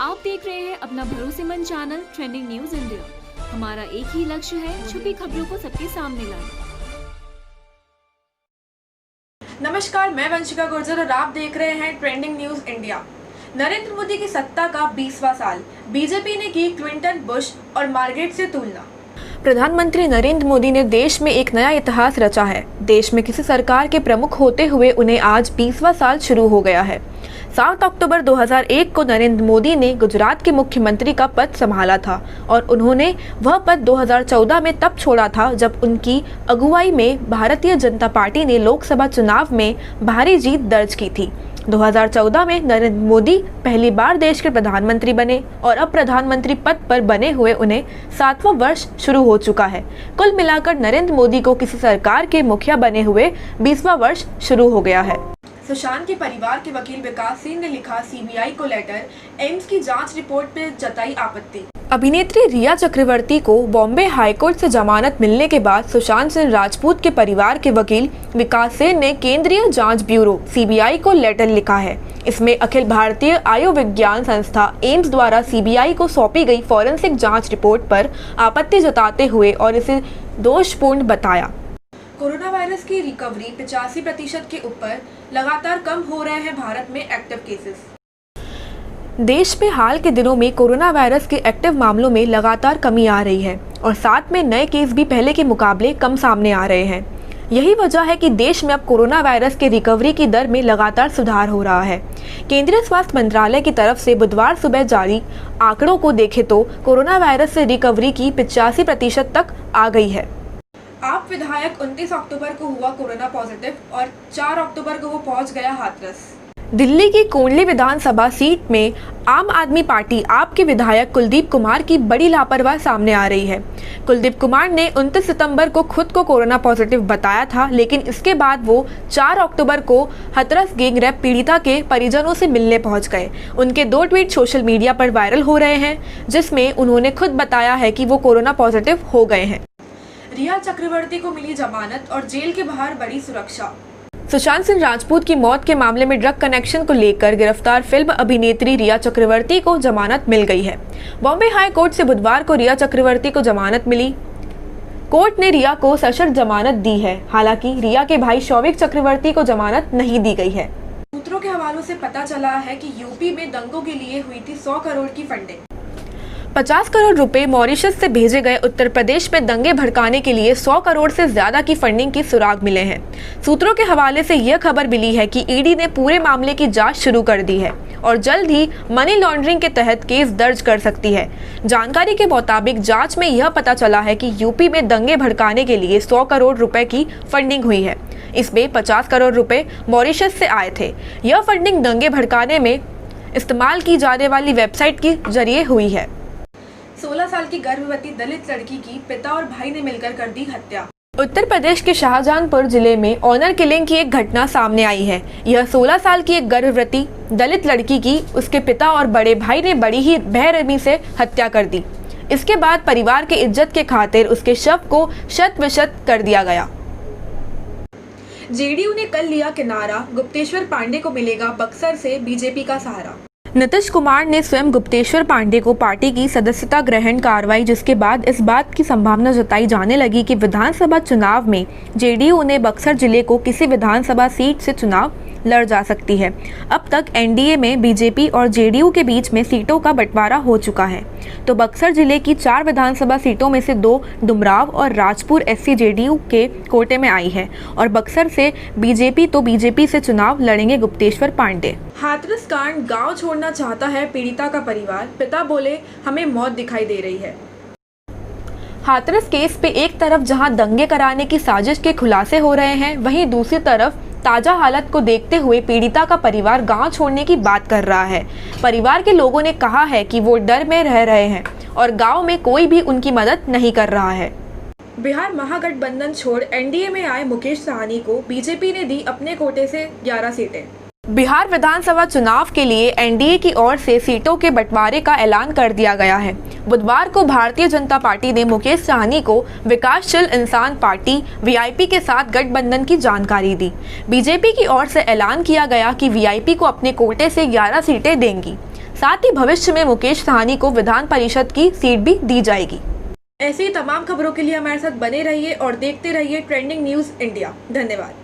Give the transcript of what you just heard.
आप देख रहे हैं अपना भरोसेमंद चैनल ट्रेंडिंग न्यूज इंडिया। हमारा एक ही लक्ष्य है, छुपी खबरों को सबके सामने लाना। नमस्कार, मैं वंशिका गुर्जर और आप देख रहे हैं trending news India. Narendra Modi की सत्ता का 20वां साल, बीजेपी ने की क्लिंटन, बुश और मार्गरेट से तुलना। प्रधानमंत्री नरेंद्र मोदी ने देश में एक नया इतिहास रचा है। देश में किसी सरकार के प्रमुख होते हुए उन्हें आज 20वां साल शुरू हो गया है। 7 अक्टूबर 2001 को नरेंद्र मोदी ने गुजरात के मुख्यमंत्री का पद संभाला था और उन्होंने वह पद 2014 में तब छोड़ा था जब उनकी अगुवाई में भारतीय जनता पार्टी ने लोकसभा चुनाव में भारी जीत दर्ज की थी। 2014 में नरेंद्र मोदी पहली बार देश के प्रधानमंत्री बने और अब प्रधानमंत्री पद पर बने हुए उन्हें 7वां वर्ष शुरू हो चुका है। कुल मिलाकर नरेंद्र मोदी को किसी सरकार के मुखिया बने हुए 20वां वर्ष शुरू हो गया है। सुशांत के परिवार के वकील विकास सिंह ने लिखा सीबीआई को लेटर, एम्स की जांच रिपोर्ट पर जताई आपत्ति। अभिनेत्री रिया चक्रवर्ती को बॉम्बे हाईकोर्ट से जमानत मिलने के बाद सुशांत सिंह राजपूत के परिवार के वकील विकास सिंह ने केंद्रीय जांच ब्यूरो सीबीआई को लेटर लिखा है। इसमें अखिल भारतीय आयुर्विज्ञान संस्था एम्स द्वारा सीबीआई को सौंपी गई फॉरेंसिक जांच रिपोर्ट पर आपत्ति जताते हुए और इसे दोषपूर्ण बताया। कोरोना वायरस की रिकवरी 85% के ऊपर, लगातार कम हो रहे हैं भारत में एक्टिव केसेस। देश में हाल के दिनों में कोरोना वायरस के एक्टिव मामलों में लगातार कमी आ रही है और साथ में नए केस भी पहले के मुकाबले कम सामने आ रहे हैं। यही वजह है कि देश में अब कोरोना वायरस के रिकवरी की दर में लगातार सुधार हो रहा है। केंद्रीय स्वास्थ्य मंत्रालय की तरफ से बुधवार सुबह जारी आंकड़ों को देखें तो कोरोना वायरस से रिकवरी की 85% तक आ गई है। आप विधायक 29 अक्टूबर को हुआ कोरोना पॉजिटिव और 4 अक्टूबर को वो पहुंच गया हाथरस। दिल्ली की कोंडली विधानसभा सीट में आम आदमी पार्टी आप के विधायक कुलदीप कुमार की बड़ी लापरवाही सामने आ रही है। कुलदीप कुमार ने 29 सितंबर को खुद को कोरोना पॉजिटिव बताया था, लेकिन इसके बाद वो 4 अक्टूबर को हाथरस गैंगरेप पीड़िता के परिजनों से मिलने पहुंच गए। उनके 2 ट्वीट सोशल मीडिया पर वायरल हो रहे हैं, जिसमें उन्होंने खुद बताया है कि वो कोरोना पॉजिटिव हो गए हैं। रिया चक्रवर्ती को मिली जमानत और जेल के बाहर बड़ी सुरक्षा। सुशांत सिंह राजपूत की मौत के मामले में ड्रग कनेक्शन को लेकर गिरफ्तार फिल्म अभिनेत्री रिया चक्रवर्ती को जमानत मिल गई है। बॉम्बे हाई कोर्ट से बुधवार को रिया चक्रवर्ती को जमानत मिली। कोर्ट ने रिया को सशर्त जमानत दी है। हालांकि रिया के भाई शौविक चक्रवर्ती को जमानत नहीं दी गई है। सूत्रों के हवालों से पता चला है कि यूपी में दंगों के लिए हुई थी 100 करोड़ की फंडिंग। 50 करोड़ रुपए मॉरिशस से भेजे गए उत्तर प्रदेश में दंगे भड़काने के लिए 100 करोड़ से ज्यादा की फंडिंग के सुराग मिले हैं। सूत्रों के हवाले से यह खबर मिली है कि ईडी ने पूरे मामले की जांच शुरू कर दी है और जल्द ही मनी लॉन्ड्रिंग के तहत केस दर्ज कर सकती है। जानकारी के मुताबिक जांच में यह पता चला है कि यूपी में दंगे भड़काने के लिए 100 करोड़ रुपए की फंडिंग हुई है। इसमें 50 करोड़ रुपए मॉरिशस से आए थे। यह फंडिंग दंगे भड़काने में इस्तेमाल की जाने वाली वेबसाइट के जरिए हुई है। 16 साल की गर्भवती दलित लड़की की पिता और भाई ने मिलकर कर दी हत्या। उत्तर प्रदेश के शाहजहांपुर जिले में ऑनर किलिंग की एक घटना सामने आई है। यह 16 साल की एक गर्भवती दलित लड़की की उसके पिता और बड़े भाई ने बड़ी ही बेरहमी से हत्या कर दी। इसके बाद परिवार की इज्जत के खातिर उसके शव को शत-विशत कर दिया गया। जेडीयू ने कल लिया किनारा, गुप्तेश्वर पांडे को मिलेगा बक्सर से बीजेपी का सहारा। नीतीश कुमार ने स्वयं गुप्तेश्वर पांडे को पार्टी की सदस्यता ग्रहण करवाई, जिसके बाद इस बात की संभावना जताई जाने लगी कि विधानसभा चुनाव में जेडीयू ने बक्सर जिले को किसी विधानसभा सीट से चुनाव लड़ जा सकती है। अब तक एनडीए में बीजेपी और जेडीयू के बीच में सीटों का बंटवारा हो चुका है, तो बक्सर जिले की 4 विधानसभा सीटों में से 2 डुमराव और राजपुर एससी जेडीयू के कोटे में आई है और बक्सर से बीजेपी से चुनाव लड़ेंगे गुप्तेश्वर पांडे। हाथरस कांड, गांव छोड़ना चाहता है पीड़िता का परिवार। पिता बोले, हमें मौत दिखाई दे रही है। हाथरस केस पे एक तरफ जहां दंगे कराने की साजिश के खुलासे हो रहे हैं, वहीं दूसरी तरफ ताजा हालत को देखते हुए पीड़िता का परिवार गांव छोड़ने की बात कर रहा है। परिवार के लोगों ने कहा है कि वो डर में रह रहे हैं और गांव में कोई भी उनकी मदद नहीं कर रहा है। बिहार महागठबंधन छोड़ एनडीए में आए मुकेश सहनी को बीजेपी ने दी अपने कोटे से 11 सीटें। बिहार विधानसभा चुनाव के लिए एनडीए की ओर से सीटों के बंटवारे का ऐलान कर दिया गया है। बुधवार को भारतीय जनता पार्टी ने मुकेश सहनी को विकासशील इंसान पार्टी वीआईपी के साथ गठबंधन की जानकारी दी। बीजेपी की ओर से ऐलान किया गया कि वीआईपी को अपने कोटे से 11 सीटें देंगी। साथ ही भविष्य में मुकेश साहनी को विधान परिषद की सीट भी दी जाएगी। ऐसी ही तमाम खबरों के लिए हमारे साथ बने रहिए और देखते रहिए ट्रेंडिंग न्यूज़ इंडिया। धन्यवाद।